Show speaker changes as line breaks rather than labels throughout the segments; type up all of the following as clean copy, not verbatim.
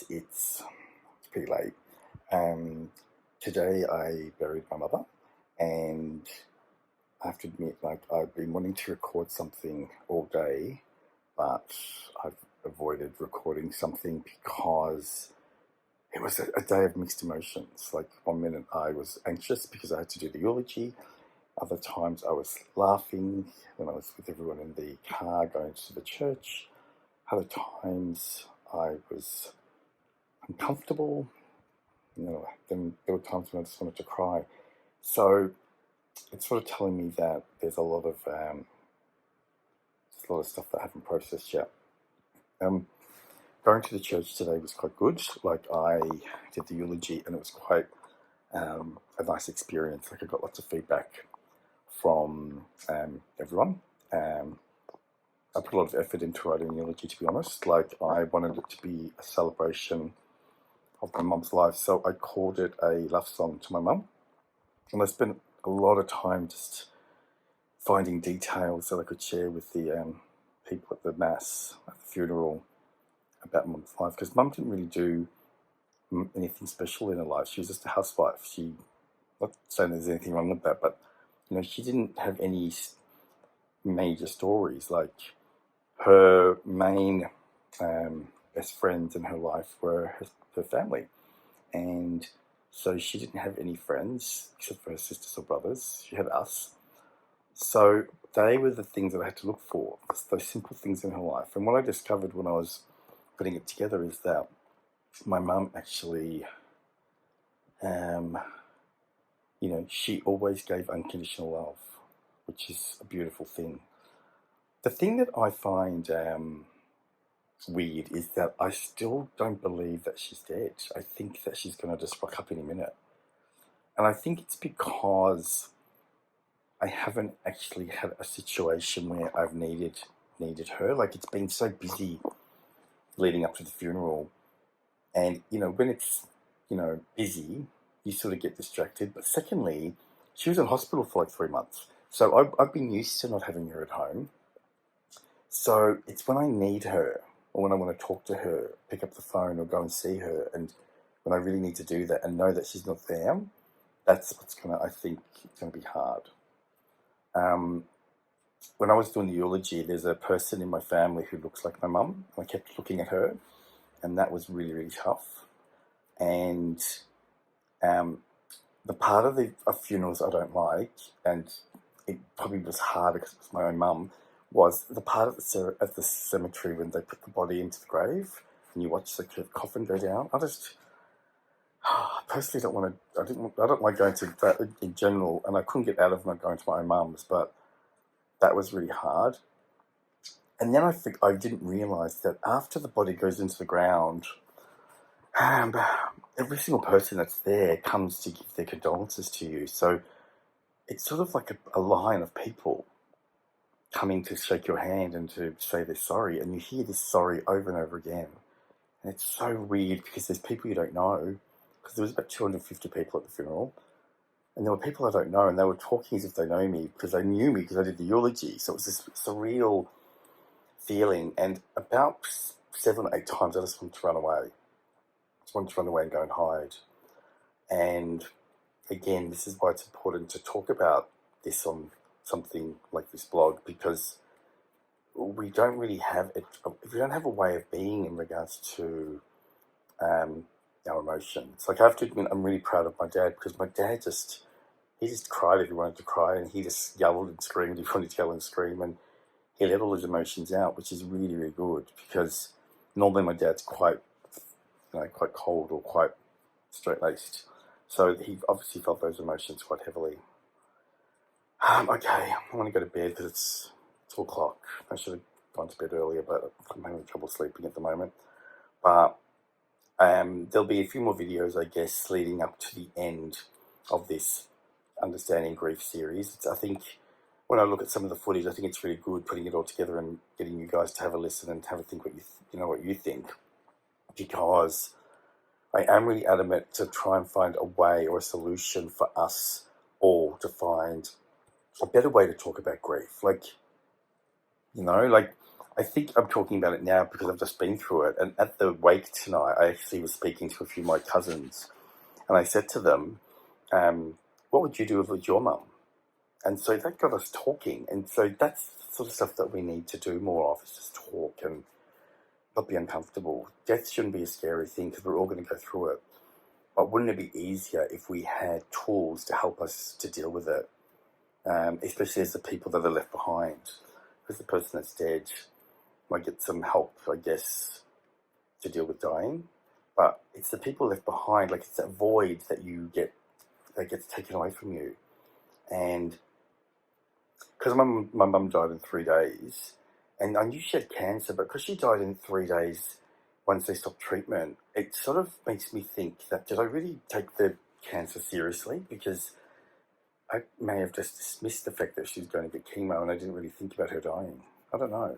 It's pretty late. Um, Today I buried my mother, and I have to admit, like, I've been wanting to record something all day, but I've avoided recording something because it was a day of mixed emotions. Like, one minute I was anxious because I had to do the eulogy. Other times I was laughing when I was with everyone in the car going to the church. Other times I was uncomfortable. Then there were times when I just wanted to cry. So it's sort of telling me that there's a lot of stuff that I haven't processed yet. Going to the church today was quite good. Like, I did the eulogy, and it was quite a nice experience. Like, I got lots of feedback from everyone. I put a lot of effort into writing the eulogy, to be honest. Like, I wanted it to be a celebration of my mum's life, so I called it a love song to my mum. And I spent a lot of time just finding details that I could share with the people at the mass, at the funeral, about mum's life. Because mum didn't really do anything special in her life. She was just a housewife. Not saying there's anything wrong with that, but she didn't have any major stories. Like, her main best friends in her life were her family, and so she didn't have any friends except for her sisters or brothers. She had us. So they were the things that I had to look for, those simple things in her life. And what I discovered when I was putting it together is that my mum actually, she always gave unconditional love, which is a beautiful thing. The thing that I find weird is that I still don't believe that she's dead. I think that she's going to just rock up any minute. And I think it's because I haven't actually had a situation where I've needed her. Like, it's been so busy leading up to the funeral. And, when it's, busy, you sort of get distracted. But secondly, she was in hospital for like 3 months. So I've been used to not having her at home. So it's when I need her, or when I want to talk to her, pick up the phone or go and see her, and when I really need to do that and know that she's not there, that's what's I think it's going to be hard. When I was doing the eulogy, there's a person in my family who looks like my mum. I kept looking at her, and that was really, really tough. And the part of funerals I don't like, and it probably was harder because it was my own mum, was the part at the cemetery when they put the body into the grave and you watch the coffin go down. I personally don't want to. I don't like going to that in general, and I couldn't get out of not going to my own mum's, but that was really hard. And then I didn't realise that after the body goes into the ground, every single person that's there comes to give their condolences to you. So it's sort of like a line of people coming to shake your hand and to say they're sorry, and you hear this sorry over and over again. And it's so weird because there's people you don't know, because there was about 250 people at the funeral, and there were people I don't know, and they were talking as if they know me because they knew me because I did the eulogy. So it was this surreal feeling, and about 7 or 8 times I just wanted to run away. I just wanted to run away and go and hide. And again, this is why it's important to talk about this on something like this blog, because we don't really have it. We don't have a way of being in regards to our emotions. Like, I have to admit, I'm really proud of my dad, because my dad he just cried if he wanted to cry, and he just yelled and screamed if he wanted to yell and scream, and he let all his emotions out, which is really, really good, because normally my dad's quite cold or quite straight-laced. So he obviously felt those emotions quite heavily. Okay, I want to go to bed because it's 2 o'clock. I should have gone to bed earlier, but I'm having trouble sleeping at the moment. But there'll be a few more videos, I guess, leading up to the end of this Understanding Grief series. I think when I look at some of the footage, I think it's really good putting it all together and getting you guys to have a listen and have a think what you think, because I am really adamant to try and find a way or a solution for us all to find a better way to talk about grief. Like I think I'm talking about it now because I've just been through it. And at the wake tonight, I actually was speaking to a few of my cousins, and I said to them, what would you do if it was your mum? And so that got us talking. And so that's the sort of stuff that we need to do more of, is just talk and not be uncomfortable. Death shouldn't be a scary thing because we're all going to go through it. But wouldn't it be easier if we had tools to help us to deal with it, especially as the people that are left behind? Because the person that's dead might get some help, I guess, to deal with dying. But it's the people left behind, like it's that void that you get, that gets taken away from you. And because my mum died in 3 days, and I knew she had cancer, but because she died in 3 days once they stopped treatment, it sort of makes me think that, did I really take the cancer seriously? Because I may have just dismissed the fact that she was going to get chemo and I didn't really think about her dying. I don't know.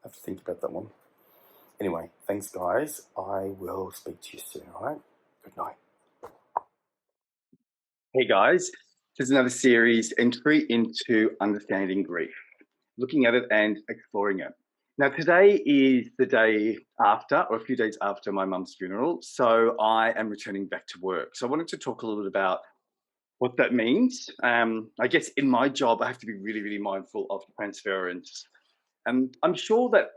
I have to think about that one. Anyway, thanks guys. I will speak to you soon, alright? Good night.
Hey guys, this is another series, Entry into Understanding Grief, looking at it and exploring it. Now today is the day after, or a few days after my mum's funeral, so I am returning back to work. So I wanted to talk a little bit about what that means. I guess in my job, I have to be really, really mindful of transference. And I'm sure that,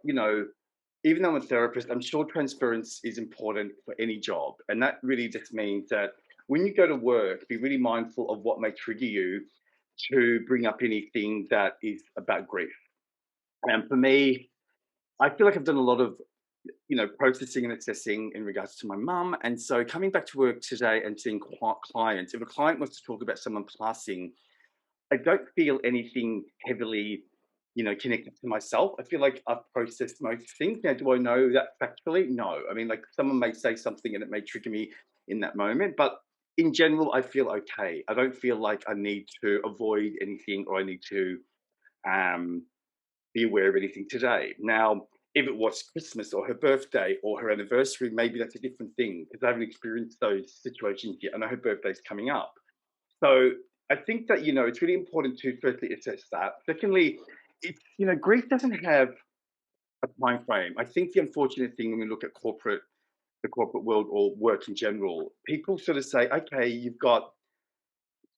even though I'm a therapist, I'm sure transference is important for any job. And that really just means that when you go to work, be really mindful of what may trigger you to bring up anything that is about grief. And for me, I feel like I've done a lot of, processing and assessing in regards to my mum. And so coming back to work today and seeing clients, if a client wants to talk about someone passing, I don't feel anything heavily, connected to myself. I feel like I've processed most things. Now, do I know that factually? No. I mean, like someone may say something and it may trigger me in that moment, but in general, I feel okay. I don't feel like I need to avoid anything or I need to um, be aware of anything today. Now, if it was Christmas or her birthday or her anniversary, maybe that's a different thing because I haven't experienced those situations yet. I know her birthday's coming up. So I think that, it's really important to firstly assess that. Secondly, it's, grief doesn't have a time frame. I think the unfortunate thing when we look at the corporate world or work in general, people sort of say, okay, you've got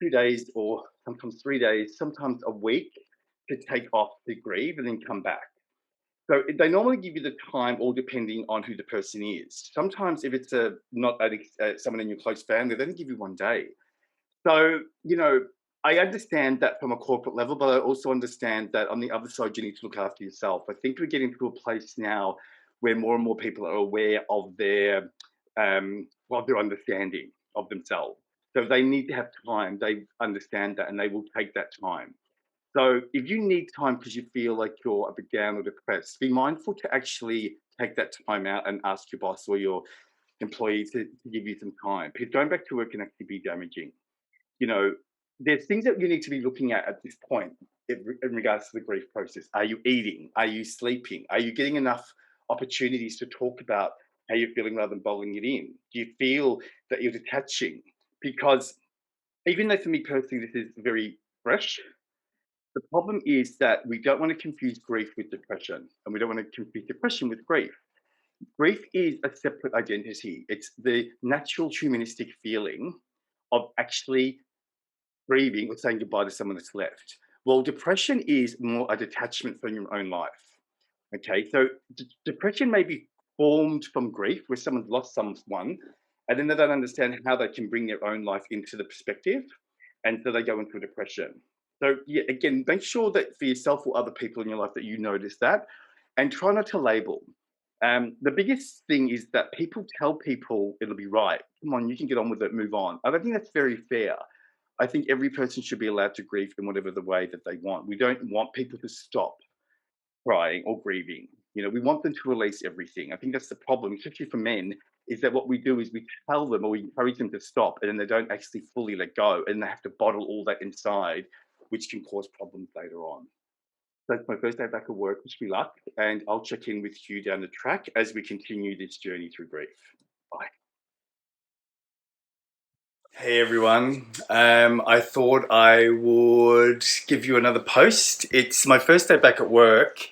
2 days or sometimes 3 days, sometimes a week to take off to grieve and then come back. So they normally give you the time, all depending on who the person is. Sometimes if it's not someone in your close family, they only give you 1 day. So, I understand that from a corporate level, but I also understand that on the other side, you need to look after yourself. I think we're getting to a place now where more and more people are aware of their understanding of themselves. So they need to have time. They understand that, and they will take that time. So if you need time because you feel like you're a bit down or depressed, be mindful to actually take that time out and ask your boss or your employee to give you some time. Because going back to work can actually be damaging. you know, there's things that you need to be looking at this point in regards to the grief process. Are you eating? Are you sleeping? Are you getting enough opportunities to talk about how you're feeling rather than bottling it in? Do you feel that you're detaching? Because even though for me personally this is very fresh, the problem is that we don't want to confuse grief with depression, and we don't want to confuse depression with grief. Grief is a separate identity. It's the natural humanistic feeling of actually grieving or saying goodbye to someone that's left. Well, depression is more a detachment from your own life. Okay, so depression may be formed from grief, where someone's lost someone, and then they don't understand how they can bring their own life into the perspective, and so they go into a depression. So yeah, again, make sure that for yourself or other people in your life that you notice that, and try not to label. The biggest thing is that people tell people it'll be right. Come on, you can get on with it, move on. I don't think that's very fair. I think every person should be allowed to grieve in whatever the way that they want. We don't want people to stop crying or grieving. We want them to release everything. I think that's the problem, especially for men, is that what we do is we tell them or we encourage them to stop, and then they don't actually fully let go, and they have to bottle all that inside, which can cause problems later on. So it's my first day back at work. Wish me luck, and I'll check in with you down the track as we continue this journey through grief. Bye. Hey everyone. I thought I would give you another post. It's my first day back at work,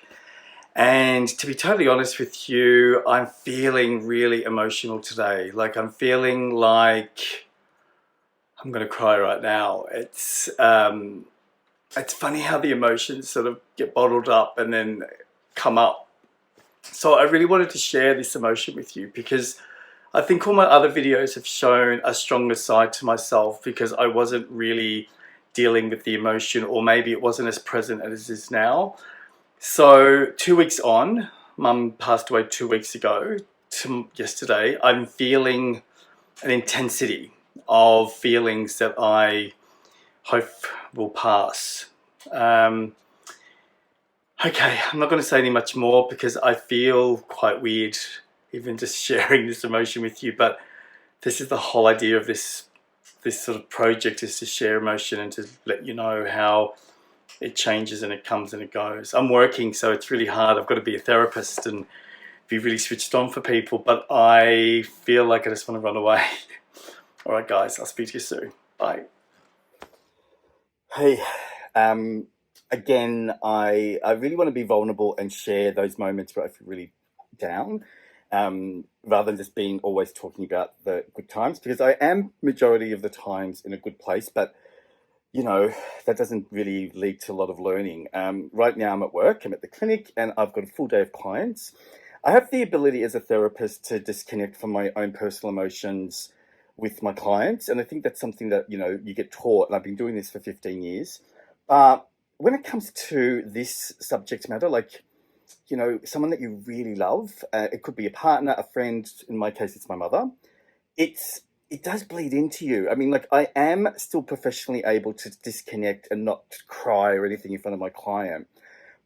And to be totally honest with you, I'm feeling really emotional today. Like I'm feeling like I'm going to cry right now. It's funny how the emotions sort of get bottled up and then come up. So I really wanted to share this emotion with you because I think all my other videos have shown a stronger side to myself because I wasn't really dealing with the emotion, or maybe it wasn't as present as it is now. So 2 weeks on, Mum passed away 2 weeks ago to yesterday. I'm feeling an intensity of feelings that I hope will pass. Okay, I'm not going to say any much more because I feel quite weird even just sharing this emotion with you, but this is the whole idea of this sort of project, is to share emotion and to let you know how it changes and it comes and it goes. I'm working, so it's really hard. I've got to be a therapist and be really switched on for people, but I feel like I just want to run away. All right, guys, I'll speak to you soon. Bye. Hey, again, I really want to be vulnerable and share those moments where I feel really down, rather than just being always talking about the good times, because I am majority of the times in a good place, but you know, that doesn't really lead to a lot of learning. Right now I'm at work, I'm at the clinic, and I've got a full day of clients. I have the ability as a therapist to disconnect from my own personal emotions with my clients, and I think that's something that, you know, you get taught, and I've been doing this for 15 years. When it comes to this subject matter, like, you know, someone that you really love, it could be a partner, a friend, in my case it's my mother, it does bleed into you. I mean, like, I am still professionally able to disconnect and not cry or anything in front of my client,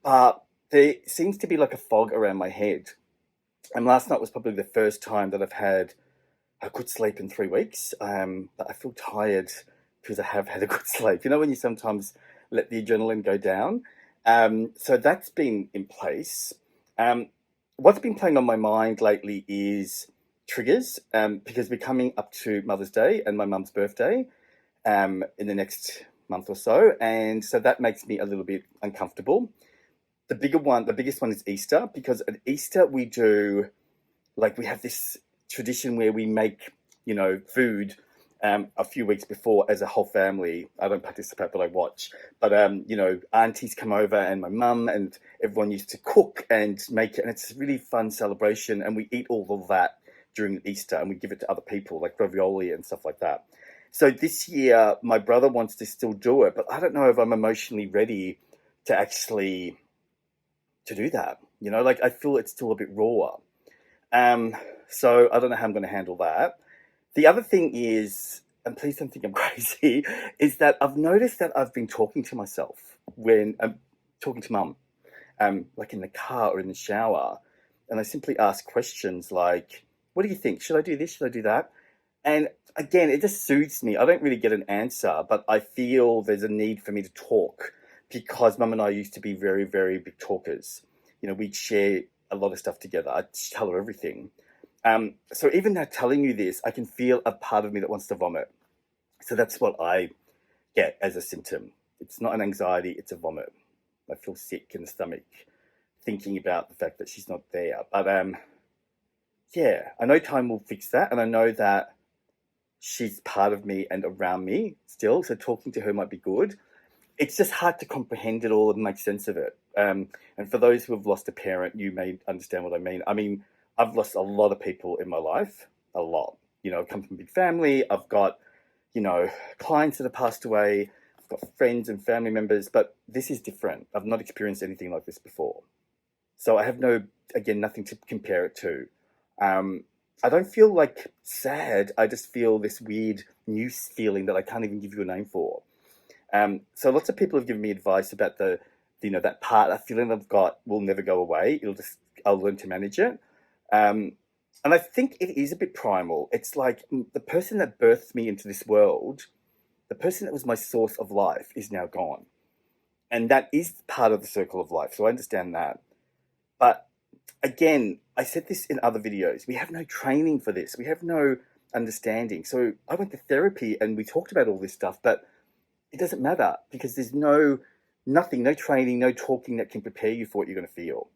but there seems to be like a fog around my head. And last night was probably the first time that I've had a good sleep in 3 weeks. But I feel tired because I have had a good sleep. You know, when you sometimes let the adrenaline go down. So that's been in place. What's been playing on my mind lately is triggers, because we're coming up to Mother's Day and my mum's birthday in the next month or so. And so that makes me a little bit uncomfortable. The biggest one is Easter, because at Easter we do, like, we have this tradition where we make, you know, food a few weeks before as a whole family. I don't participate, but I watch. But, you know, aunties come over and my mum and everyone used to cook and make it. And it's a really fun celebration. And we eat all of that during Easter and we give it to other people, like ravioli and stuff like that. So this year, my brother wants to still do it, but I don't know if I'm emotionally ready to actually to do that. You know, like, I feel it's still a bit raw. So I don't know how I'm going to handle that. The other thing is, and please don't think I'm crazy, is that I've noticed that I've been talking to myself when I'm talking to mum, like in the car or in the shower, and I simply ask questions like, what do you think? Should I do this? Should I do that? And again, it just soothes me. I don't really get an answer, but I feel there's a need for me to talk because mum and I used to be very, very big talkers. You know, we'd share a lot of stuff together. I'd tell her everything. So even now telling you this, I can feel a part of me that wants to vomit. So that's what I get as a symptom. It's not an anxiety, it's a vomit. I feel sick in the stomach thinking about the fact that she's not there. But yeah, I know time will fix that. And I know that she's part of me and around me still. So talking to her might be good. It's just hard to comprehend it all and make sense of it. And for those who have lost a parent, you may understand what I mean. I mean, I've lost a lot of people in my life, a lot. You know, I've come from a big family. I've got, you know, clients that have passed away. I've got friends and family members, but this is different. I've not experienced anything like this before. So I have nothing to compare it to. I don't feel like sad. I just feel this weird new feeling that I can't even give you a name for. So lots of people have given me advice about that feeling I've got will never go away. I'll learn to manage it. And I think it is a bit primal. It's like the person that birthed me into this world, the person that was my source of life is now gone. And that is part of the circle of life. So I understand that. But again, I said this in other videos. We have no training for this. We have no understanding. So I went to therapy and we talked about all this stuff, but it doesn't matter because there's no training, no talking that can prepare you for what you're going to feel.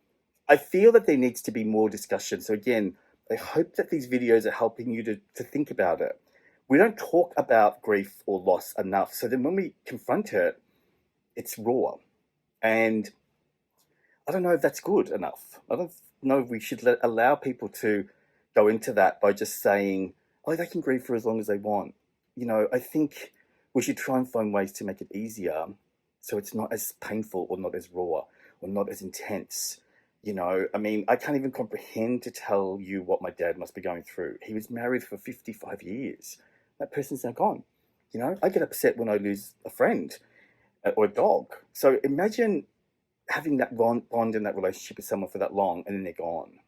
I feel that there needs to be more discussion. So again, I hope that these videos are helping you to think about it. We don't talk about grief or loss enough. So then when we confront it, it's raw. And I don't know if that's good enough. I don't know if we should allow people to go into that by just saying, oh, they can grieve for as long as they want. You know, I think we should try and find ways to make it easier so it's not as painful or not as raw or not as intense. You know, I mean, I can't even comprehend to tell you what my dad must be going through. He was married for 55 years. That person's now gone. You know, I get upset when I lose a friend or a dog. So imagine having that bond in that relationship with someone for that long and then they're gone.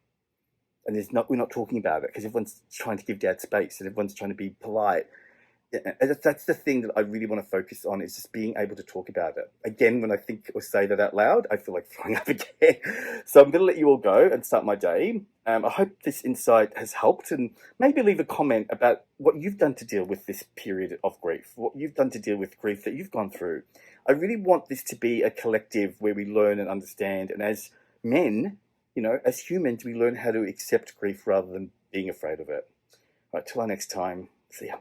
And we're not talking about it because everyone's trying to give dad space and everyone's trying to be polite. And that's the thing that I really want to focus on, is just being able to talk about it. Again, when I think or say that out loud, I feel like throwing up again. So I'm going to let you all go and start my day. I hope this insight has helped, and maybe leave a comment about what you've done to deal with this period of grief, what you've done to deal with grief that you've gone through. I really want this to be a collective where we learn and understand. And as men, you know, as humans, we learn how to accept grief rather than being afraid of it. All right, till our next time. See ya.